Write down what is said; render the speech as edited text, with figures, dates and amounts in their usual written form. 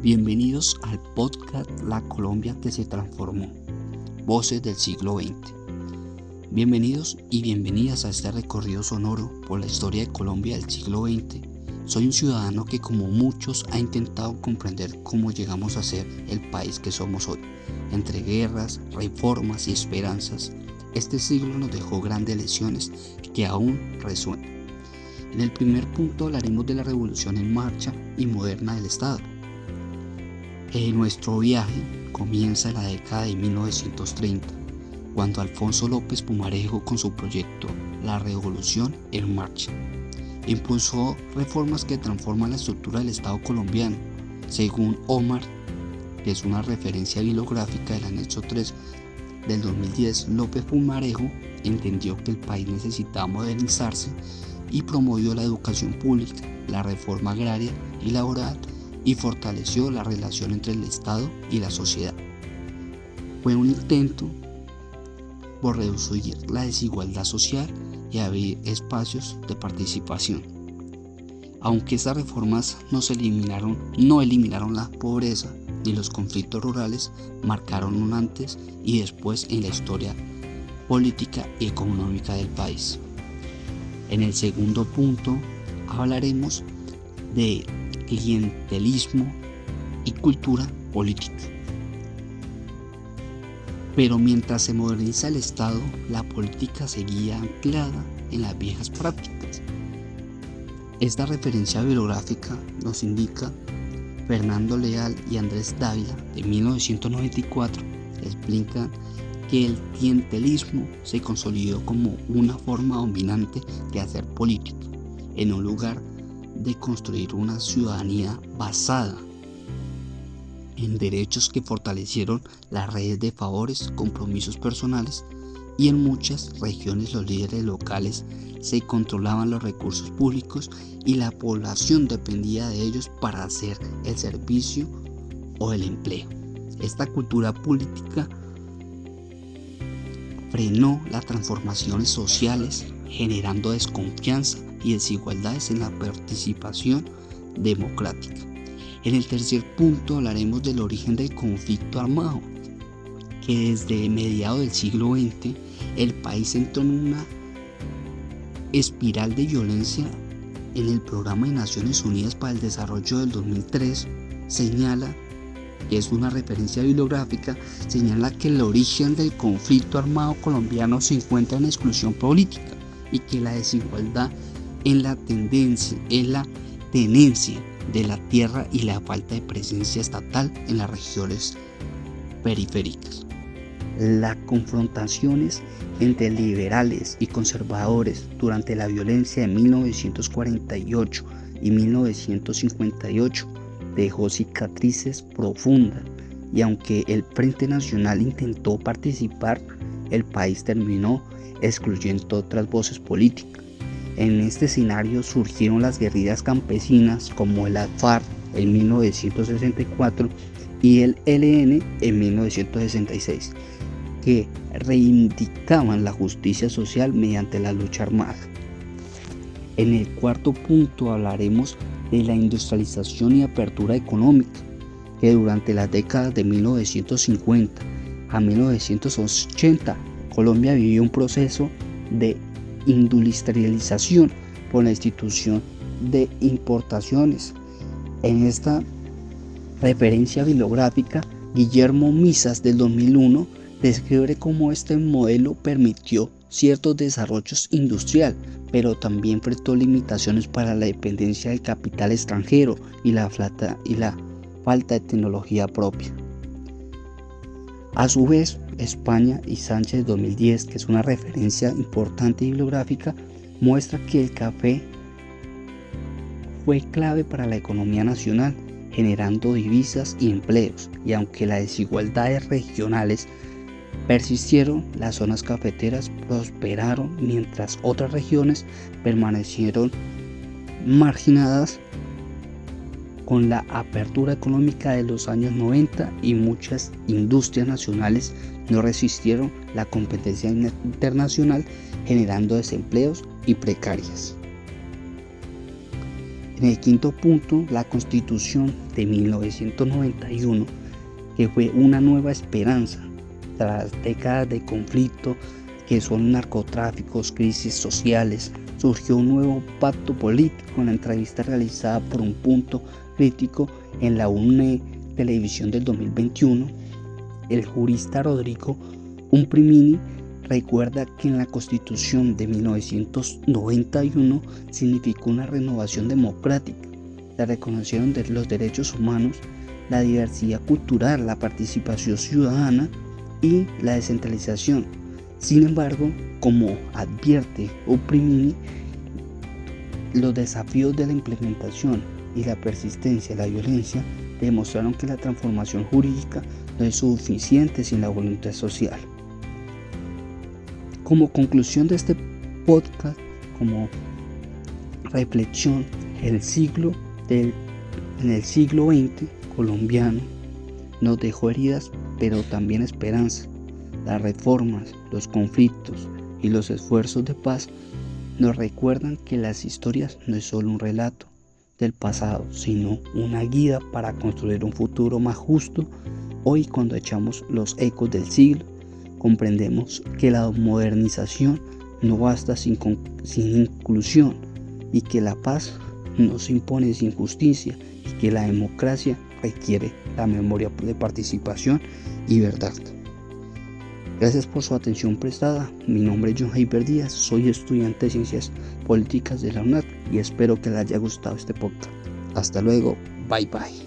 Bienvenidos al podcast La Colombia que se transformó, Voces del siglo XX. Bienvenidos y bienvenidas a este recorrido sonoro por la historia de Colombia del siglo XX. Soy un ciudadano que, como muchos, ha intentado comprender cómo llegamos a ser el país que somos hoy. Entre guerras, reformas y esperanzas, este siglo nos dejó grandes lecciones que aún resuenan. En el primer punto hablaremos de la revolución en marcha y moderna del Estado. Nuestro viaje comienza en la década de 1930, cuando Alfonso López Pumarejo, con su proyecto La Revolución en Marcha, impulsó reformas que transforman la estructura del Estado colombiano. Según Omar, que es una referencia bibliográfica del anexo 3 del 2010, López Pumarejo entendió que el país necesitaba modernizarse y promovió la educación pública, la reforma agraria y laboral, y fortaleció la relación entre el Estado y la sociedad. Fue un intento por reducir la desigualdad social y abrir espacios de participación. Aunque estas reformas no eliminaron la pobreza ni los conflictos rurales, marcaron un antes y después en la historia política y económica del país. En el segundo punto hablaremos de clientelismo y cultura política. Pero mientras se moderniza el Estado, la política seguía anclada en las viejas prácticas. Esta referencia bibliográfica nos indica Fernando Leal y Andrés Dávila, de 1994, explican que el clientelismo se consolidó como una forma dominante de hacer política, en un lugar de construir una ciudadanía basada en derechos que fortalecieron las redes de favores, compromisos personales, y en muchas regiones los líderes locales se controlaban los recursos públicos y la población dependía de ellos para hacer el servicio o el empleo. Esta cultura política frenó las transformaciones sociales, generando desconfianza y desigualdades en la participación democrática. En el tercer punto hablaremos del origen del conflicto armado, que desde mediados del siglo XX el país entró en una espiral de violencia. En el Programa de Naciones Unidas para el Desarrollo del 2003 señala, que es una referencia bibliográfica, señala que el origen del conflicto armado colombiano se encuentra en la exclusión política y que la desigualdad en la tenencia de la tierra y la falta de presencia estatal en las regiones periféricas. Las confrontaciones entre liberales y conservadores durante la violencia de 1948 y 1958 dejó cicatrices profundas, y aunque el Frente Nacional intentó participar, el país terminó excluyendo otras voces políticas. En este escenario surgieron las guerrillas campesinas como el FARC en 1964 y el ELN en 1966, que reivindicaban la justicia social mediante la lucha armada. En el cuarto punto hablaremos de la industrialización y apertura económica, que durante las décadas de 1950 a 1980 Colombia vivió un proceso de industrialización por la institución de importaciones. En esta referencia bibliográfica, Guillermo Misas, del 2001, describe cómo este modelo permitió ciertos desarrollos industrial, pero también enfrentó limitaciones para la dependencia del capital extranjero y la falta de tecnología propia. A su vez, España y Sánchez 2010, que es una referencia importante bibliográfica, muestra que el café fue clave para la economía nacional, generando divisas y empleos, y aunque las desigualdades regionales persistieron, las zonas cafeteras prosperaron mientras otras regiones permanecieron marginadas. Con la apertura económica de los años 90 y muchas industrias nacionales no resistieron la competencia internacional, generando desempleos y precarias. En el quinto punto, la Constitución de 1991, que fue una nueva esperanza tras décadas de conflicto que son narcotráficos, crisis sociales. Surgió un nuevo pacto político. En la entrevista realizada por Un Punto Crítico en la UNE Televisión del 2021, el jurista Rodrigo Umprimini recuerda que en la Constitución de 1991 significó una renovación democrática. Se reconocieron los derechos humanos, la diversidad cultural, la participación ciudadana y la descentralización. Sin embargo, como advierte Umprimini, los desafíos de la implementación y la persistencia de la violencia demostraron que la transformación jurídica no es suficiente sin la voluntad social. Como conclusión de este podcast, como reflexión, en el siglo XX colombiano nos dejó heridas, pero también esperanza. Las reformas, los conflictos y los esfuerzos de paz nos recuerdan que las historias no es solo un relato del pasado, sino una guía para construir un futuro más justo. Hoy, cuando echamos los ecos del siglo, comprendemos que la modernización no basta sin inclusión, y que la paz no se impone sin justicia, y que la democracia requiere la memoria de participación y verdad. Gracias por su atención prestada. Mi nombre es John Heiber Díaz, soy estudiante de Ciencias Políticas de la UNAD y espero que les haya gustado este podcast. Hasta luego, bye bye.